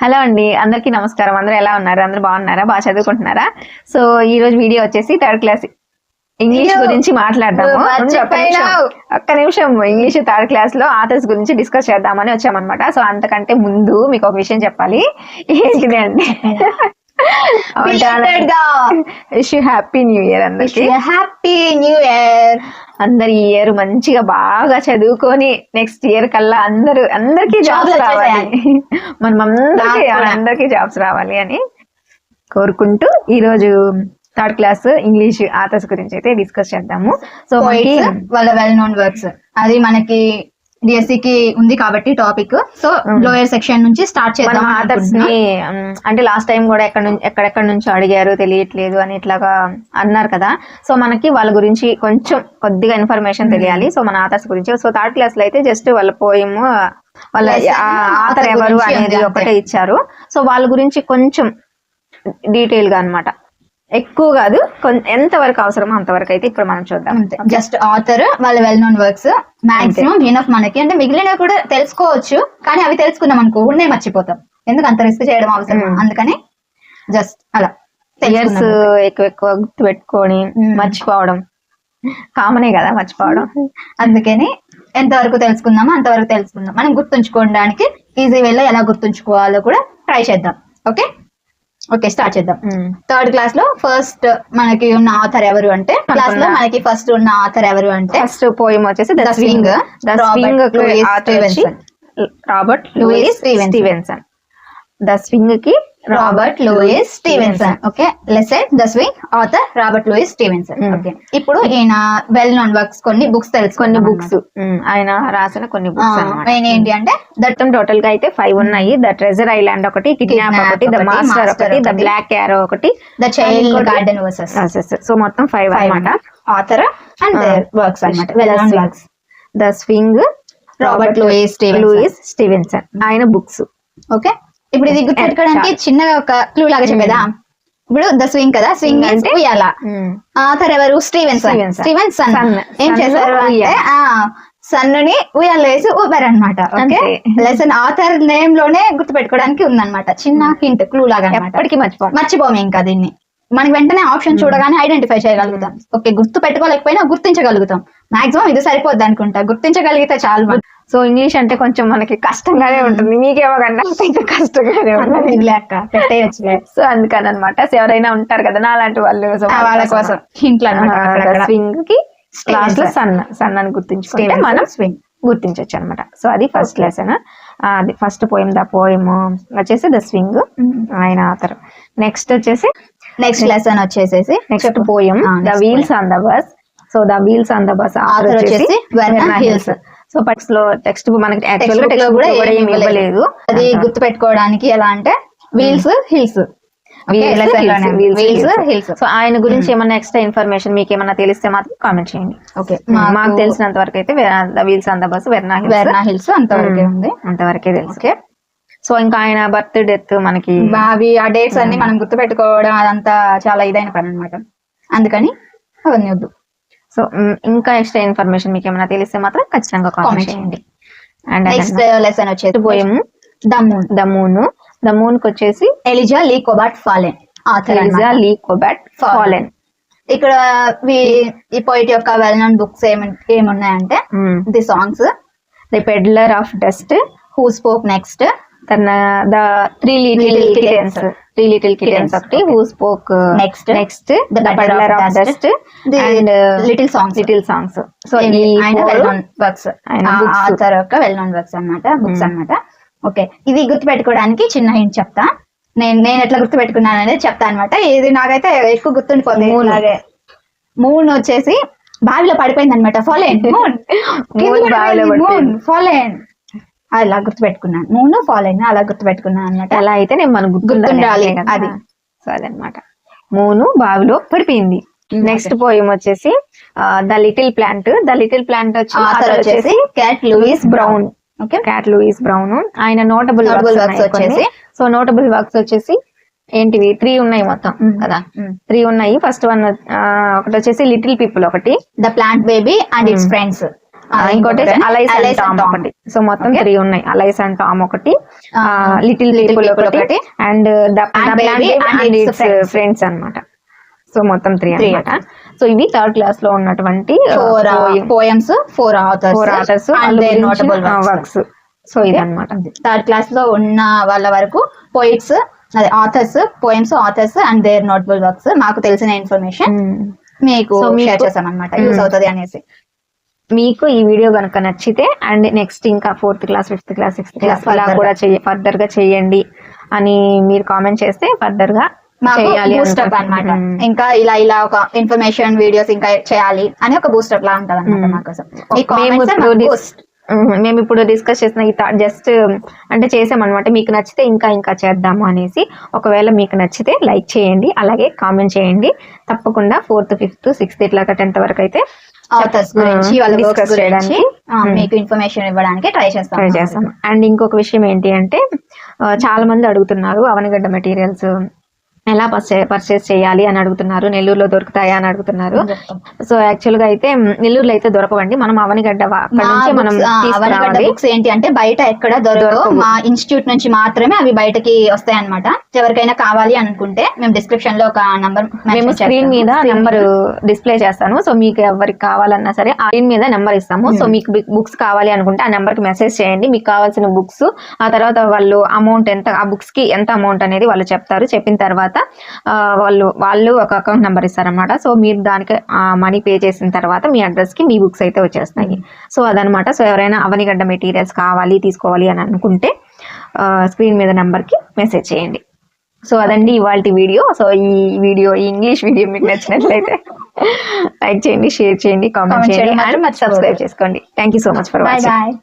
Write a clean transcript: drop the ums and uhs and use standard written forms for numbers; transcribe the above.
Hello అండి, అందరికీ నమస్కారం. అందరూ ఎలా ఉన్నారు? అందరూ బాగున్నారా? బాగా చదువుకుంటున్నారా? సో ఈ రోజు వీడియో వచ్చేసి థర్డ్ క్లాస్ ఇంగ్లీష్ గురించి మాట్లాడదాము. ఒక్క నిమిషం ఇంగ్లీష్ థర్డ్ క్లాస్ లో ఆథర్స్ గురించి డిస్కస్ చేద్దామని వచ్చామన్నమాట. సో అంతకంటే ముందు మీకు ఒక విషయం చెప్పాలి. ఏంటిది అంటే హ్యాపీ న్యూ ఇయర్ అందరికి. Happy new year. అందరు ఈ ఇయర్ మంచిగా బాగా చదువుకొని నెక్స్ట్ ఇయర్ కల్లా అందరికి జాబ్స్ రావాలి, అందరికి జాబ్స్ రావాలి అని కోరుకుంటూ ఈ రోజు థర్డ్ క్లాస్ ఇంగ్లీష్ ఆథర్స్ గురించి అయితే డిస్కస్ చేద్దాము. సో వాళ్ళ వెల్ నోన్ వర్క్స్ అది మనకి డిఎస్సి కి ఉంది కాబట్టి టాపిక్. సో లోయర్ సెక్షన్ నుంచి స్టార్ట్ చేద్దాం. ఆథర్స్ ని అంటే లాస్ట్ టైం కూడా ఎక్కడెక్కడ నుంచి అడిగారు తెలియట్లేదు అని ఇట్లాగా అన్నారు కదా. సో మనకి వాళ్ళ గురించి కొద్దిగా ఇన్ఫర్మేషన్ తెలియాలి. సో మన ఆథర్స్ గురించి. సో థర్డ్ క్లాస్ లో అయితే జస్ట్ వాళ్ళ పోయిమ్, వాళ్ళ ఆథర్ ఎవరు అనేది ఒకటే ఇచ్చారు. సో వాళ్ళ గురించి కొంచెం డీటెయిల్ గా అన్నమాట, ఎక్కువ కాదు, ఎంత వరకు అవసరమో అంతవరకు అయితే ఇప్పుడు మనం చూద్దాం. జస్ట్ ఆథర్, వాళ్ళ well known works maximum enough మనకి. అంటే మిగిలిన కూడా తెలుసుకోవచ్చు, కానీ అవి తెలుసుకున్నాం అనుకో ఉన్నాయి మర్చిపోతాం. ఎందుకు అంత రిస్క్ చేయడం అవసరం? అందుకని జస్ట్ అలా ఇయర్స్ ఎక్కువ గుర్తు పెట్టుకొని మర్చిపోవడం కామనే కదా, మర్చిపోవడం. అందుకని ఎంతవరకు తెలుసుకుందామో అంతవరకు తెలుసుకుందాం. మనం గుర్తుంచుకోవడానికి ఈజీ వేలో ఎలా గుర్తుంచుకోవాలో కూడా ట్రై చేద్దాం. ఓకే స్టార్ట్ చేద్దాం. థర్డ్ క్లాస్ లో ఫస్ట్ మనకి ఉన్న ఆథర్ ఎవరు అంటే, క్లాస్ లో మనకి ఫస్ట్ ఉన్న ఆథర్ ఎవరు అంటే, ఫస్ట్ పోయం వచ్చేసి the swing. Robert Louis Stevenson. The swing కి Robert Louis Stevenson. Okay, lesson the swing, author Robert Louis Stevenson. Okay, ఇప్పుడు ఈయన వెల్ నోన్ వర్క్స్ కొన్ని బుక్స్ కొన్ని బుక్స్ ఆయన రాసిన కొన్ని బుక్స్ మెయిన్ ఏంటి అంటే టోటల్ గా అయితే 5 ఉన్నాయి. ద ట్రెజర్ ఐలాండ్ ఒకటి, కిడ్నాప్ ఒకటి, ద మాస్టర్ ఒకటి, ద బ్లాక్ యారో ఒకటి, the Child Garden Verses. So మొత్తం 5 అన్నమాట. ఆథర్ అండ్ వర్క్స్ అన్నమాట, well known works. The swing, Robert Louis Stevenson ఆయన బుక్స్. ఓకే, ఇప్పుడు ఇది గుర్తుపెట్టుకోవడానికి చిన్నగా ఒక క్లూ లాగా చెప్పేదా? ఇప్పుడు ద స్వింగ్ కదా, స్వింగ్ అంటే ఉయ్యాల. ఆథర్ ఎవరు? స్టీవెన్సన్. ఏం చేశారు అంటే సన్ ని ఉయ్యాల వేసి ఊపారు అనమాట. ఓకే, లెసన్ ఆథర్ నేమ్ లోనే గుర్తు పెట్టుకోవడానికి ఉందన్నమాట. చిన్న హింట్, క్లూ లాగా ఎప్పటికీ మర్చిపోము ఇంకా దీన్ని. మనకి వెంటనే ఆప్షన్ చూడగానే ఐడెంటిఫై చేయగలుగుతాం. ఓకే, గుర్తు పెట్టుకోలేకపోయినా గుర్తించగలుగుతాం. మాక్సిమం ఇది సరిపోద్ది అనుకుంటా, గుర్తించగలిగితే చాలు. సో ఇంగ్లీష్ అంటే కొంచెం మనకి కష్టంగానే ఉంటుంది, మీకేమో కన్నా ఇంకా కష్టంగానే ఉంటుంది. సో అందుకని అనమాట. సో ఎవరైనా ఉంటారు కదా నా లాంటి వాళ్ళు, వాళ్ళ కోసం ఇంట్లో స్వింగ్ కి లాస్ట్ లో సన్ అని గుర్తించుకుంటే మనం స్వింగ్ గుర్తించవచ్చు అనమాట. సో అది ఫస్ట్ లెసన్. అది ఫస్ట్ పోయం. ద పోయం వచ్చేసి ద స్వింగ్, ఆయన ఆథర్. నెక్స్ట్ లెసన్ వచ్చేసి next poem the wheels on the bus. So the wheels on the bus author వచ్చేసి వెర్నా హిల్స్. సో టెక్స్ట్ మనకి actual గా text కూడా ఏమి ఇవ్వలేదు. అది గుర్తు పెట్టుకోవడానికి ఎలా అంటే వీల్స్ హిల్స్. సో ఆయన గురించి ఏమన్నా ఎక్స్ట్రా ఇన్ఫర్మేషన్ మీకు ఏమన్నా తెలిస్తే మాత్రం కామెంట్ చేయండి. ఓకే, మాకు తెలిసినంత వరకు అయితే wheels on the bus, Verna hills అంతవరకే ఉంది, అంతవరకే తెలుసు. సో ఇంకా ఆయన బర్త్ డెత్ మనకి అవి ఆ డేట్స్ అన్ని మనం గుర్తు పెట్టుకోవడం అదంతా చాలా ఇదైన పని అనమాట. అందుకని అవన్నీ వద్దు. సో ఇంకా ఎక్స్ట్రా ఇన్ఫర్మేషన్ మీకు ఏమైనా తెలిస్తే మాత్రం ఖచ్చితంగా కామెంట్ చేయండి. అండ్ నెక్స్ట్ లెసన్ వచ్చేసి పోయం ద మూన్ కి వచ్చేసి Eliza Lee Cabot Follen. Eliza Lee Cabot Follen. ఇక్కడ ఈ పోయిట్ యొక్క వెల్ నోన్ బుక్స్ ఏమున్నాయంటే the songs, the pedlar of dust, who spoke next, the three little kittens ఒకటి, who spoke next, the pedlar of dust and little songs. So ఈ well known works, author యొక్క well known works అన్నమాట, books అన్నమాట. Okay, ఇది గుర్తు పెట్టుకోవడానికి చిన్న hint చెప్తా. నేను ఎట్లా గుర్తు పెట్టుకున్నాను అనేది చెప్తా అనమాట. ఇది నాకైతే ఎక్కువ గుర్తుండిపోతుంది. మూన్ వచ్చేసి బావిలో పడిపోయింది అనమాట. ఫాలెన్ అలా గుర్తు పెట్టుకున్నాను. మూన్ ఫాలెన్ అలా గుర్తు పెట్టుకున్నాను అనమాట. అలా అయితే నేను మనకు గుర్తుండాలి అది. సో అదనమాట, మూను బావిలో పడిపోయింది. నెక్స్ట్ పోయం వచ్చేసి ద లిటిల్ ప్లాంట్. వచ్చేసి Kate Louise Brown. Okay, Kate Louise Brown. ఆయన నోటబుల్ వర్క్స్ వచ్చేసి, సో నోటబుల్ వర్క్స్ వచ్చేసి ఏంటివి 3 ఉన్నాయి మొత్తం కదా. 3 ఉన్నాయి. ఫస్ట్ వన్ ఒకటి వచ్చేసి లిటిల్ పీపుల్ ఒకటి, the plant baby and its friends. ఇంకోటి Alice and Alice and Tom Tom. ఒకటి. సో మొత్తం Okay. 3 ఉన్నాయి. అలైస్ అండ్ టామ్ ఒకటి, లిటిల్ Little పీపుల్ People ఒకటి, ఒకటి, and the And Baby and and Its its Friends. Friends అన్నమాట. So మొత్తం 3 Three. అన్నమాట. సో ఇవి థర్డ్ క్లాస్ లో ఉన్నటువంటి 4 poems, 4 authors, 4 authors and their notable works. Works. So ఇదన్నమాట. థర్డ్ క్లాస్ లో ఉన్న వాళ్ళ వరకు పోయిట్స్, అదే authors, poems, authors and their notable works మాకు తెలిసిన ఇన్ఫర్మేషన్ మీకు So, షేర్ చేసాం అనమాట, యూస్ అవుతుంది అనేసి. మీకు ఈ వీడియో కనుక నచ్చితే అండ్ నెక్స్ట్ ఇంకా 4th class, 5th class, 6th class ఇలా further కూడా ఫర్దర్ గా చేయండి అని మీరు కామెంట్ చేస్తే ఫర్దర్ గా మాకు చేయాలి బూస్టప్ అన్నమాట. ఇంకా ఇలా ఒక ఇన్ఫర్మేషన్ వీడియోస్ ఇంకా చేయాలి అని ఒక బూస్టప్ లా ఉంటది అనమాట మాకోసం. మీ comments మాకు boost. మేము ఇప్పుడు డిస్కస్ చేసిన ఈ జస్ట్ అంటే చేసామన్నమాట. మీకు నచ్చితే ఇంకా చేద్దాము అనేసి. ఒకవేళ మీకు నచ్చితే లైక్ చేయండి, అలాగే కామెంట్ చేయండి. తప్పకుండా 4th, 5th, 6th ఇట్లా 10th వరకు అయితే ఆథర్స్ గురించి, వాళ్ళ discuss వర్క్స్ గురించి చేయడానికి, మీకు ఇన్ఫర్మేషన్ ఇవ్వడానికి ట్రై చేస్తాం. అండ్ ఇంకొక విషయం ఏంటి అంటే చాలా మంది అడుగుతున్నారు అవనిగడ్డ మెటీరియల్స్ ఎలా పర్చేస్ చేయాలి అని అడుగుతున్నారు. నెల్లూరులో దొరుకుతాయా అని అడుగుతున్నారు. సో యాక్చువల్ గా అయితే నెల్లూరులో అయితే దొరకవండి. మనం అవనిగడ్డ అక్కడ నుంచి మనం తీసుకురావాలి. బుక్స్ ఏంటి అంటే బయట ఎక్కడ దొరకవు. మా ఇన్స్టిట్యూట్ నుంచి మాత్రమే అవి బయటకి వస్తాయి అనమాట. ఎవరికైనా కావాలి అనుకుంటే మేము డిస్క్రిప్షన్ లో ఒక నంబర్, మేము స్క్రీన్ మీద నెంబర్ డిస్ప్లే చేస్తాను. సో మీకు ఎవరికి కావాలన్నా సరే ఆ స్క్రీన్ మీద నెంబర్ ఇస్తాము. సో మీకు బుక్స్ కావాలి అనుకుంటే ఆ నెంబర్ కి మెసేజ్ చేయండి. మీకు కావాల్సిన బుక్స్, ఆ తర్వాత వాళ్ళు అమౌంట్ ఎంత, ఆ బుక్స్ కి ఎంత అమౌంట్ అనేది వాళ్ళు చెప్తారు. చెప్పిన తర్వాత వాళ్ళు ఒక అకౌంట్ నెంబర్ ఇస్తారనమాట. సో మీరు దానికి మనీ పే చేసిన తర్వాత మీ అడ్రస్ కి మీ బుక్స్ అయితే వచ్చేస్తాయి. సో అదనమాట. సో ఎవరైనా అవనిగడ్డ మెటీరియల్స్ కావాలి, తీసుకోవాలి అని అనుకుంటే స్క్రీన్ మీద నెంబర్ కి మెసేజ్ చేయండి. సో అదండి ఇవాళ వీడియో. సో ఈ ఇంగ్లీష్ వీడియో మీకు నచ్చినట్లయితే లైక్ చేయండి, షేర్ చేయండి, కామెంట్ చేయండి అండ్ సబ్స్క్రైబ్ చేసుకోండి. Thank you so much for watching. Bye.